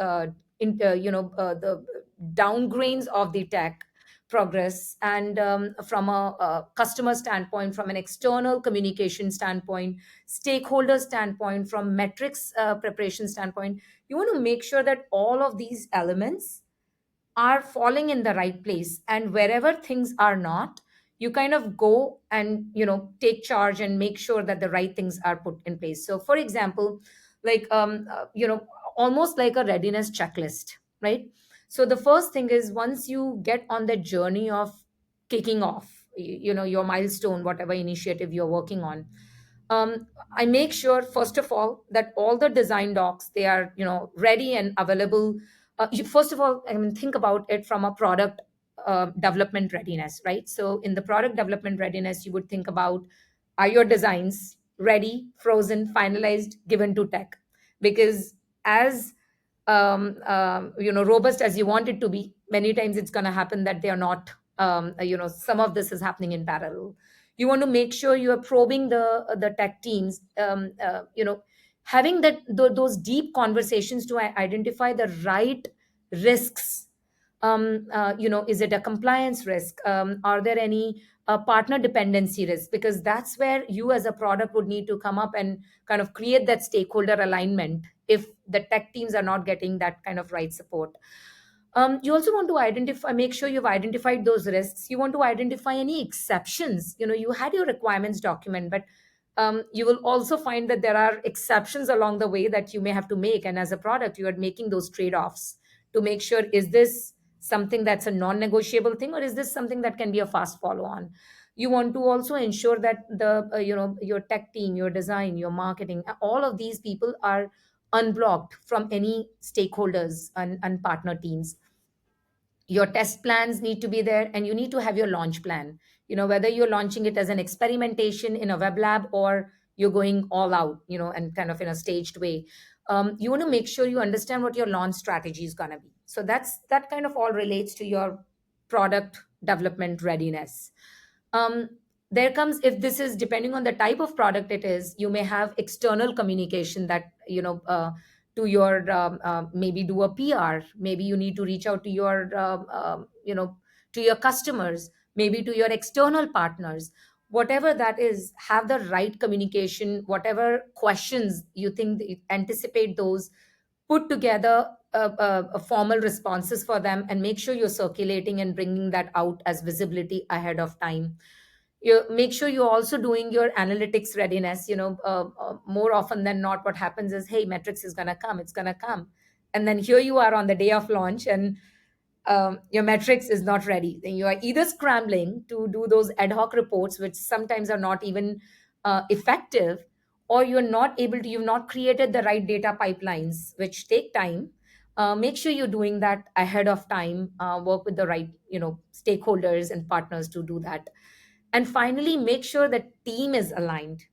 the downgrades of the tech progress. And from a customer standpoint, from an external communication standpoint, stakeholder standpoint, from metrics preparation standpoint, you want to make sure that all of these elements are falling in the right place, and wherever things are not, you kind of go and take charge and make sure that the right things are put in place. So for example, like almost like a readiness checklist, right? So the first thing is, once you get on the journey of kicking off your milestone, whatever initiative you're working on, I make sure first of all that all the design docs, they are ready and available. First of all, I mean, think about it from a product development readiness, right? So in the product development readiness, you would think about, are your designs ready, frozen, finalized, given to tech? Because as robust as you want it to be, many times it's going to happen that they are not. Some of this is happening in parallel. You want to make sure you are probing the tech teams, having those deep conversations to identify the right risks. Is it a compliance risk? Are there any partner dependency risk? Because that's where you as a product would need to come up and kind of create that stakeholder alignment if the tech teams are not getting that kind of right support. You also want to identify, make sure you've identified those risks. You want to identify any exceptions. You had your requirements document, but you will also find that there are exceptions along the way that you may have to make. And as a product, you are making those trade-offs to make sure, is this something that's a non-negotiable thing, or is this something that can be a fast follow-on? You want to also ensure that the your tech team, your design, your marketing, all of these people are unblocked from any stakeholders and partner teams. Your test plans need to be there, and you need to have your launch plan. Whether you're launching it as an experimentation in a web lab, or you're going all out, and kind of in a staged way. You want to make sure you understand what your launch strategy is going to be. So that kind of all relates to your product development readiness. um, there comes, if this is depending on the type of product it is, you may have external communication that to your maybe do a PR, maybe you need to reach out to your to your customers, maybe to your external partners. Whatever that is, have the right communication. Whatever questions you think that you anticipate those, put together a formal responses for them, and make sure you're circulating and bringing that out as visibility ahead of time. You make sure you're also doing your analytics readiness. More often than not, what happens is, hey, metrics is going to come, it's going to come, and then here you are on the day of launch, and your metrics is not ready. Then you are either scrambling to do those ad hoc reports, which sometimes are not even effective, or you've not created the right data pipelines, which take time. Make sure you're doing that ahead of time. Work with the right stakeholders and partners to do that. And finally, make sure that team is aligned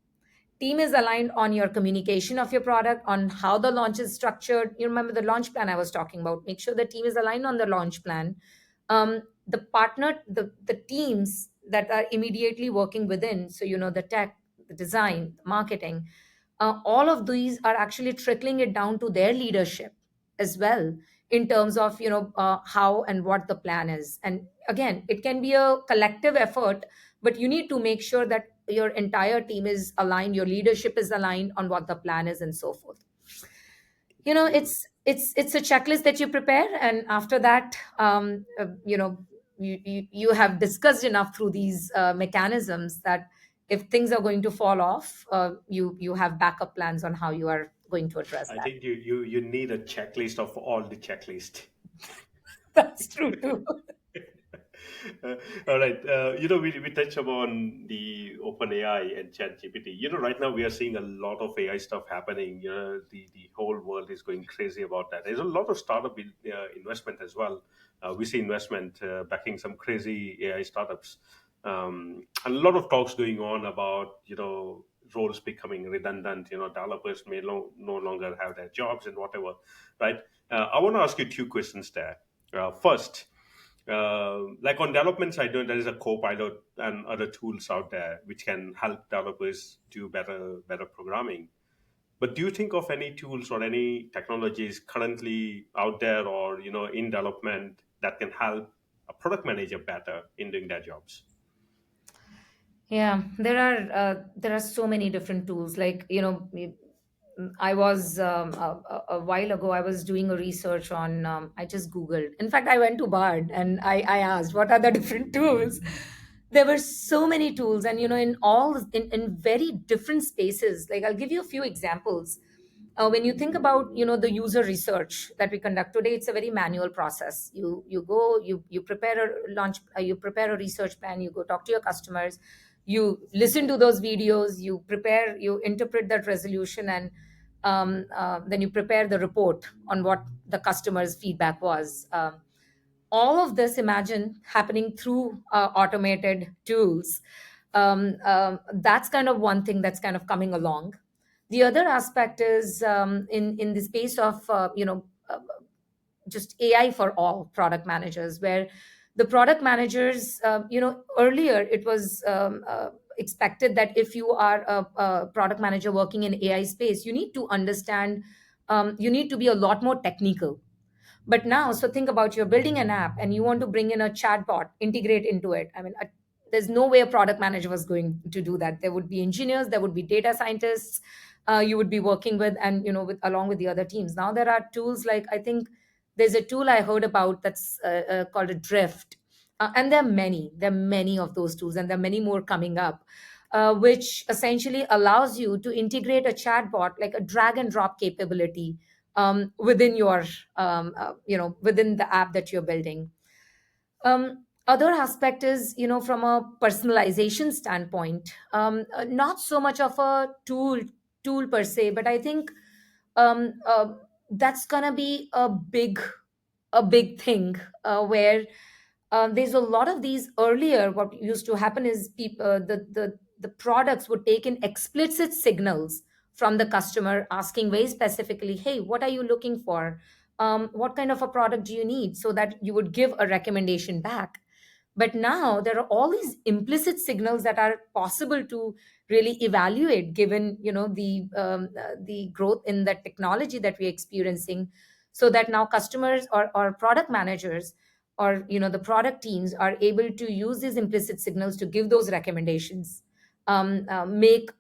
on your communication of your product, on how the launch is structured. You remember the launch plan I was talking about. Make sure the team is aligned on the launch plan. The teams that are immediately working within, so the tech, the design, the marketing, all of these are actually trickling it down to their leadership as well, in terms of how and what the plan is. And again, it can be a collective effort, but you need to make sure that your entire team is aligned, your leadership is aligned on what the plan is, and so forth. Mm. It's a checklist that you prepare, and after that, you have discussed enough through these mechanisms that if things are going to fall off, you have backup plans on how you are going to address I that. think you need a checklist of all the checklist. That's true too. Uh, all right. We touch upon the open AI and chat GPT. Right now we are seeing a lot of AI stuff happening. The whole world is going crazy about that. There's a lot of startup investment as well. We see investment backing some crazy AI startups. A lot of talks going on about, roles becoming redundant. Developers may no longer have their jobs and whatever, right? I want to ask you two questions there. First, like on development side, there is a Copilot and other tools out there which can help developers do better programming. But do you think of any tools or any technologies currently out there or in development that can help a product manager better in doing their jobs? Yeah, there are so many different tools. Like, I was a while ago. I was doing a research on. I just Googled. In fact, I went to Bard and I asked what are the different tools. There were so many tools, and in all in very different spaces. Like, I'll give you a few examples. When you think about the user research that we conduct today, it's a very manual process. You go, you prepare a launch, you prepare a research plan, you go talk to your customers, you listen to those videos, you prepare, you interpret that resolution, and then you prepare the report on what the customer's feedback was. All of this, imagine, happening through automated tools. That's kind of one thing that's kind of coming along. The other aspect is, in the space of just AI for all product managers, where the product managers, earlier it was expected that if you are a product manager working in AI space, you need to understand, you need to be a lot more technical. But now, so think about, you're building an app and you want to bring in a chatbot, integrate into it. I mean, there's no way a product manager was going to do that. There would be engineers, there would be data scientists, you would be working with, and with along with the other teams. Now there are tools like, I think there's a tool I heard about that's called a Drift, and there are many of those tools, and there are many more coming up. Which essentially allows you to integrate a chatbot, like a drag and drop capability, within your within the app that you're building. Other aspect is, from a personalization standpoint, not so much of a tool per se, but I think um, uh, that's gonna be a big thing, where there's a lot of these. Earlier what used to happen is people, the products would take in explicit signals from the customer, asking very specifically, hey, what are you looking for, what kind of a product do you need, so that you would give a recommendation back. But now there are all these implicit signals that are possible to really evaluate, given the growth in the technology that we're experiencing, so that now customers, or product managers, or the product teams are able to use these implicit signals to give those recommendations, make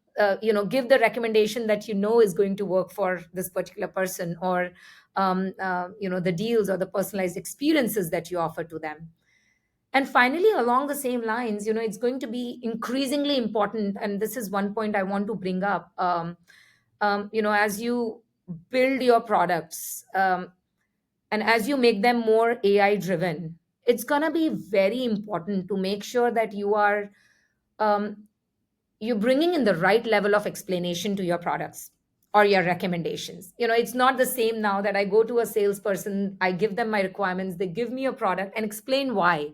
give the recommendation that is going to work for this particular person, or the deals or the personalized experiences that you offer to them. And finally, along the same lines, it's going to be increasingly important, and this is one point I want to bring up. As you build your products, and as you make them more AI driven, it's going to be very important to make sure that um, you're bringing in the right level of explanation to your products or your recommendations. It's not the same now that I go to a salesperson, I give them my requirements, they give me a product and explain why.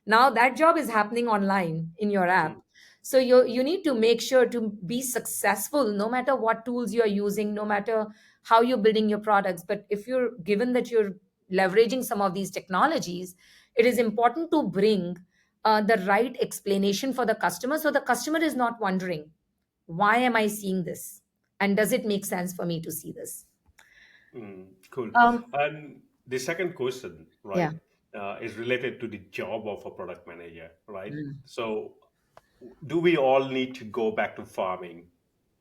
Now that job is happening online in your app. Mm. So you need to make sure to be successful, no matter what tools you're using, no matter how you're building your products. But if you're given that you're leveraging some of these technologies, it is important to bring the right explanation for the customer, so the customer is not wondering, why am I seeing this? And does it make sense for me to see this? Cool. Um, And the second question, yeah. right, is related to the job of a product manager, right? Mm. So, do we all need to go back to farming,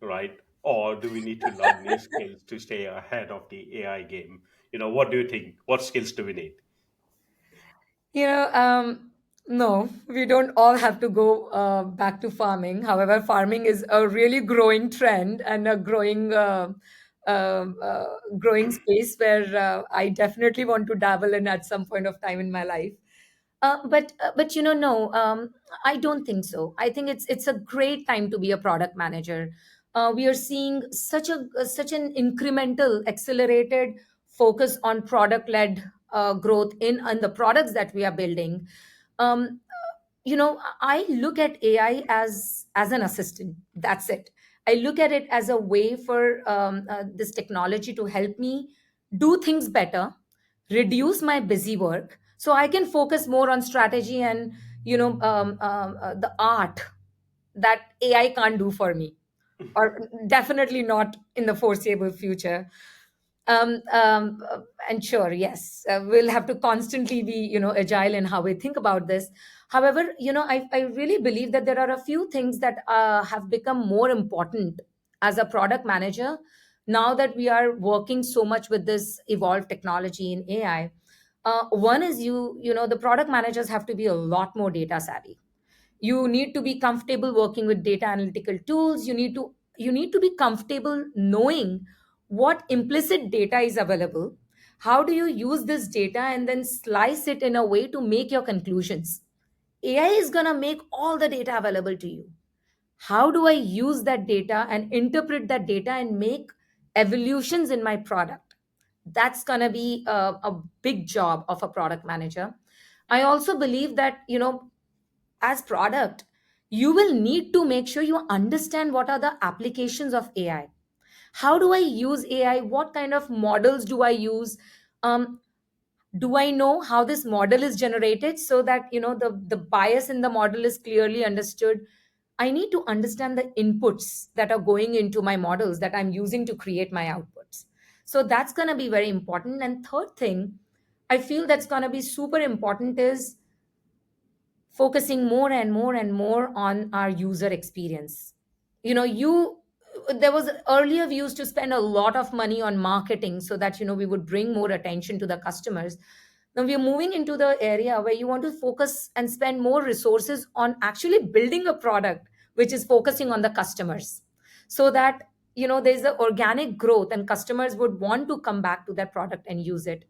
right? Or do we need to learn new skills to stay ahead of the AI game? What do you think? What skills do we need? You know, no, we don't all have to go back to farming. However, farming is a really growing trend and a growing space where I definitely want to dabble in at some point of time in my life. But no, I don't think so. I think it's a great time to be a product manager. We are seeing such an incremental, accelerated focus on product led growth in the products that we are building. Um, I look at AI as an assistant. That's it. I look at it as a way for this technology to help me do things better, reduce my busy work, so I can focus more on strategy and the art that AI can't do for me, or definitely not in the foreseeable future. um, um, uh, and sure, yes, we'll have to constantly be agile in how we think about this. However, I really believe that there are a few things that have become more important as a product manager now that we are working so much with this evolved technology in AI. One is the product managers have to be a lot more data savvy. You need to be comfortable working with data analytical tools. You need to be comfortable knowing what implicit data is available. How do you use this data and then slice it in a way to make your conclusions? AI is going to make all the data available to you. How do I use that data and interpret that data and make evolutions in my product? That's going to be a big job of a product manager. I also believe that as product, you will need to make sure you understand what are the applications of AI. How do I use AI? What kind of models do I use? um, do I know how this model is generated, so that the bias in the model is clearly understood? I need to understand the inputs that are going into my models that I'm using to create my outputs. So that's going to be very important. And third thing I feel that's going to be super important is focusing more and more and more on our user experience. You There was earlier, we used to spend a lot of money on marketing so that we would bring more attention to the customers. Now we are moving into the area where you want to focus and spend more resources on actually building a product which is focusing on the customers, so that there's a organic growth and customers would want to come back to that product and use it.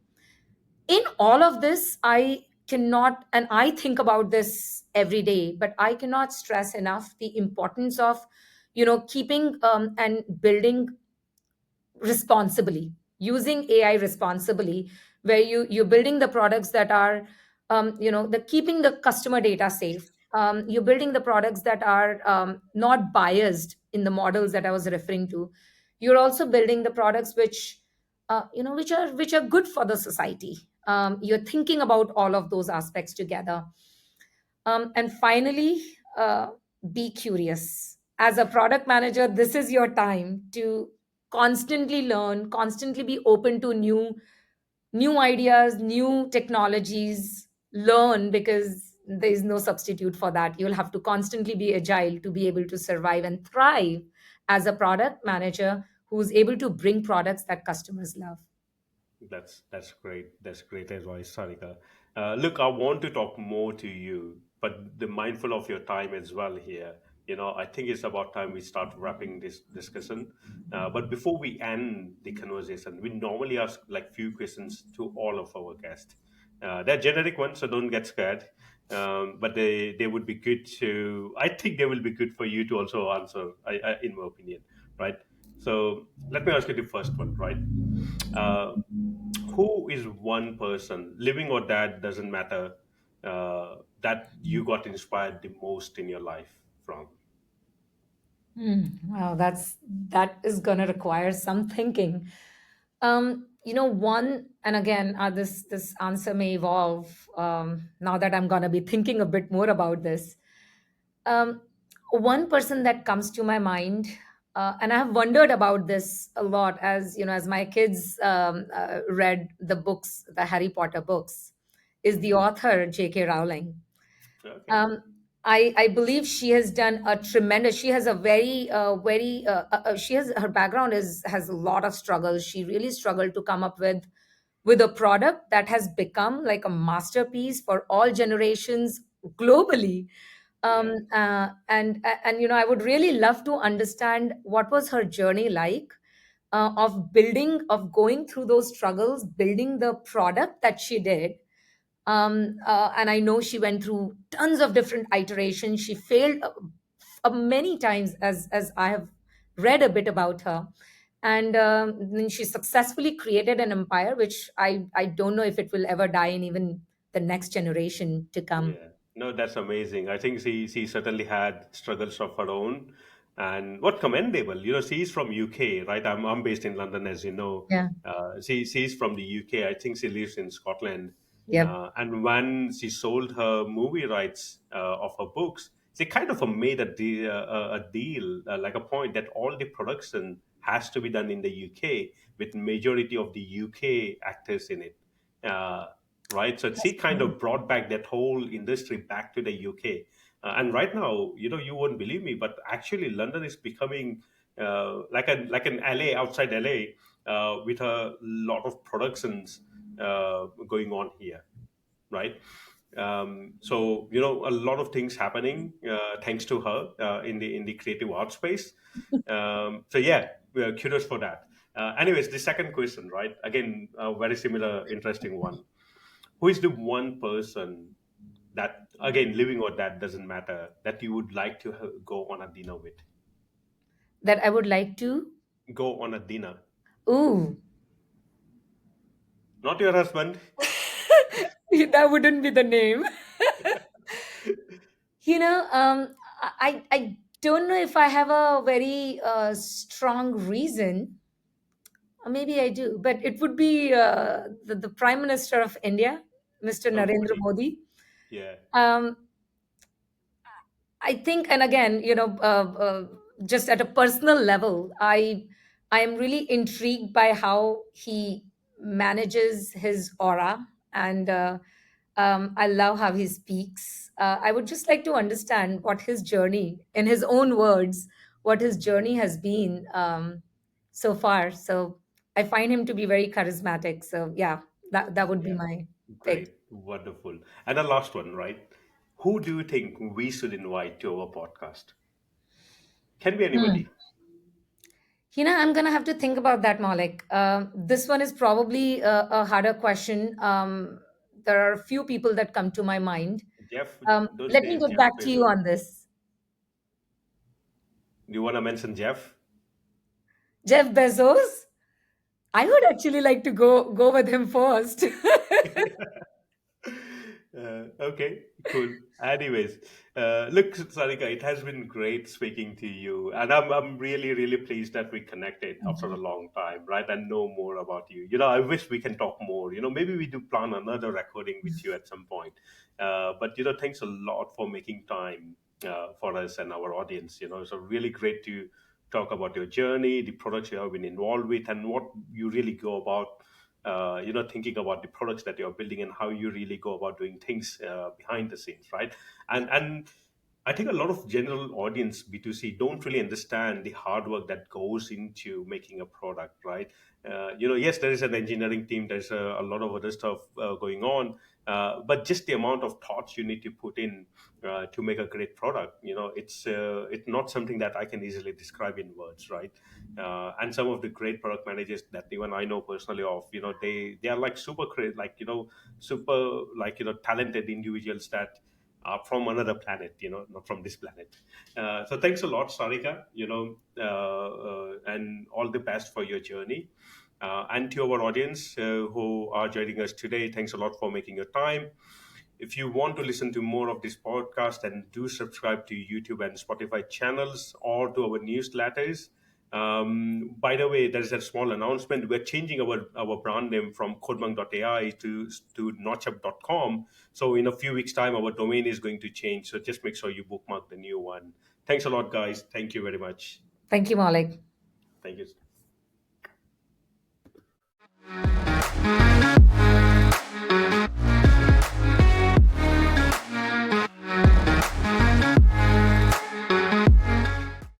In all of this, I cannot, and I think about this every day, but I cannot stress enough the importance of keeping and building responsibly, using AI responsibly, where you're building the products that are the keeping the customer data safe. You're building the products that are not biased in the models that I was referring to. You're also building the products which are good for the society. You're thinking about all of those aspects together. And finally, be curious. As a product manager, this is your time to constantly learn, constantly be open to new ideas, new technologies. Learn, because there is no substitute for that. You'll have to constantly be agile to be able to survive and thrive as a product manager who's able to bring products that customers love. That's great. That's great advice, Sarika. Look, I want to talk more to you, but the mindful of your time as well here. I think it's about time we start wrapping this discussion. But before we end the conversation, we normally ask like few questions to all of our guests. They're generic ones, so don't get scared. But they would be good to. I think they will be good for you to also answer, in my opinion, right? So let me ask you the first one, right? Uh, who is one person, living or dead, doesn't matter, that you got inspired the most in your life from? Wow, that is gonna require some thinking. one, and again, this answer may evolve now that I'm gonna be thinking a bit more about this. Um, One person that comes to my mind, and I have wondered about this a lot as as my kids read the books, the Harry Potter books, is the Hmm. author J.K. Rowling. Okay. um, I believe she has done a tremendous. She has a she has her background is has a lot of struggles. She really struggled to come up with a product that has become like a masterpiece for all generations globally. Yeah. And I would really love to understand what was her journey like, of going through those struggles, building the product that she did. And I know she went through tons of different iterations. She failed many times, as I have read a bit about her. And then she successfully created an empire, which I don't know if it will ever die in even the next generation to come. Yeah, no, that's amazing. I think she certainly had struggles of her own, and what commendable. She's from UK, right? I'm based in London, as you know. Yeah. She's from the UK. I think she lives in Scotland. Yep. And when she sold her movie rights of her books, she kind of made a deal, like a point that all the production has to be done in the UK with majority of the UK actors in it. Uh, right? So she That's kind true. of brought back that whole industry back to the UK. And right now, you won't believe me, but actually, London is becoming like an LA outside LA with a lot of productions going on here, right? So a lot of things happening thanks to her in the creative art space. So yeah, kudos for that. Anyways, the second question, right? Again, a very similar, interesting one. Who is the one person that, again, living or that doesn't matter, that you would like to go on a dinner with? That I would like to. Go on a dinner. Ooh, Not your husband. that wouldn't be the name. You know, I don't know if I have a very strong reason. Or maybe I do, but it would be the Prime Minister of India, Mr. Oh, Narendra Modi. Modi. Yeah, Um, I think, and again, just at a personal level, I am really intrigued by how he manages his aura, and I love how he speaks. I would just like to understand what his journey, in his own words, what his journey has been so far. So I find him to be very charismatic. So yeah, that would be yeah. my pick. Great. Wonderful. And the last one, right? Who do you think we should invite to our podcast? Can be Hmm. anybody. I'm going to have to think about that, Malik. This one is probably a harder question. There are a few people that come to my mind. Jeff, don't Let me say get Jeff back to you Bezos. on this. Do you want to mention Jeff? Jeff Bezos. I would actually like to go with him first. Okay, cool. Anyways, look, Sarika, it has been great speaking to you, and I'm really really pleased that we connected after a Mhm. long time, right? And know more about you. I wish we can talk more. Maybe we do plan another recording with you at some point. But thanks a lot for making time for us and our audience. It's a really great to talk about your journey, the products you have been involved with, and what you really go about thinking about the products that you're building and how you really go about doing things behind the scenes, right? And I think a lot of general audience B2C don't really understand the hard work that goes into making a product, right? Yes, there is an engineering team, there's a lot of other stuff going on, but just the amount of thoughts you need to put in to make a great product, it's not something that I can easily describe in words, right? And some of the great product managers that even I know personally of, they are like super great, like super like talented individuals that are from another planet, not from this planet. So thanks a lot, Sarika, and all the best for your journey. And to our audience who are joining us today, thanks a lot for making your time. If you want to listen to more of this podcast, then do subscribe to YouTube and Spotify channels or to our newsletters. By the way, there is a small announcement. We're changing our brand name from codemang.ai to notchup.com. So in a few weeks' time, our domain is going to change. So just make sure you bookmark the new one. Thanks a lot, guys. Thank you very much. Thank you, Malik. Thank you.